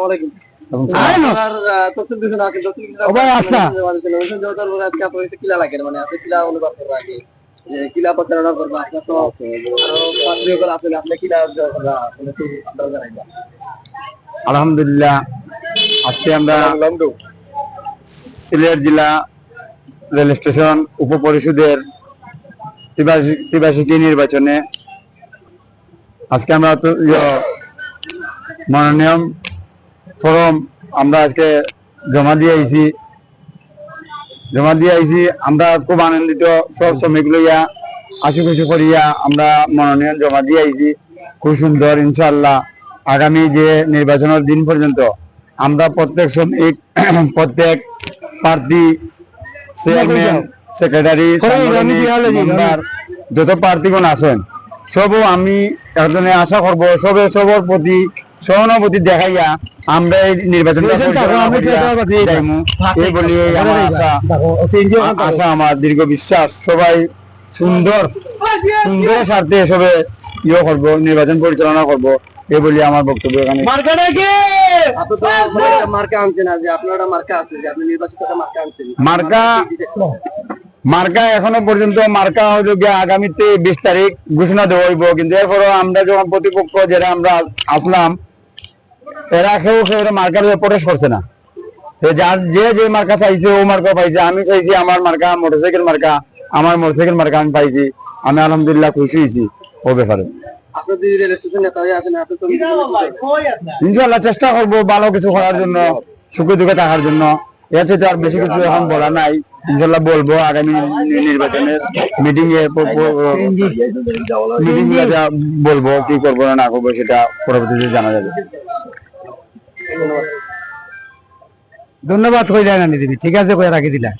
আলাইকুম। আর তসলিম দিছেন আগে তসলিম ও ভাই আচ্ছা আজকে আপনার কিলা লাগে মানে আপনি কিলা অনুভব করার আগে যে কিলা প্রচারণা করবা আপনার তো আরো পাত্রীয় করে আসলে আপনি কিলা করবা মানে তো আপনারা জানাইবা। আলহামদুলিল্লাহ আজকে আমরা সিলেট জেলা রেল স্টেশন উপপরিষদের ত্রিবার্ষিকী নির্বাচনে আজকে আমরা মনোনয়ন ফরম আমরা আজকে জমা দিয়ে আইছি আমরা খুব আনন্দিত সব শ্রমিক লইয়া আশু করিয়া আমরা মনোনয়ন জমা দিয়ে আইছি খুব সুন্দর ইনশাআল্লাহ আগামী যে নির্বাচনের দিন পর্যন্ত আমরা প্রত্যেক শ্রমিক প্রত্যেক প্রার্থী চেয়ারম্যান সেক্রেটারি মেম্বার যত প্রার্থীগণ আছেন সবও আমি একজনে আশা করব সবার প্রতি সহানুভূতি দেখাইয়া আমরা এই নির্বাচনটা এই বলি আমার আশা আমার দীর্ঘ বিশ্বাস সবাই সুন্দর স্বার্থে সবে করবো নির্বাচন পরিচালনা করবো এই বলি আমার বক্তব্য এখানে। মার্কা এখনো পর্যন্ত মার্কা হইল গিয়ে আগামীতে 20 তারিখ ঘোষণা দেওয়া হইব, কিন্তু এরপরও আমরা যখন প্রতিপক্ষ যারা আমরা আসলাম এরা কেউ মার্কার প্রবেশ করছে না। যার যে মার্কা চাইছে ও মার্কা পাইছে, আমি চাইছি আমার মার্কা মোটরসাইকেল মার্কা, আমার মোটরসাইকেল মার্কা আমি পাইছি, আমি আলহামদুলিল্লাহ খুশি হয়েছি ও ব্যাপারে। ইনশাল্লাহ চেষ্টা করবো ভালো কিছু করার জন্য, সুখে দুঃখে থাকার জন্য। এর চেয়ে আর বেশি কিছু এখন বলা নাই, ইনশাল্লাহ বলবো আগামী নির্বাচনের মিটিং এ বলবো কি করবো না করবো সেটা পরবর্তীতে জানা যাবে। ধন্যবাদ কইলা না দিদি, ঠিক আছে কয়ে রাখি দিলা।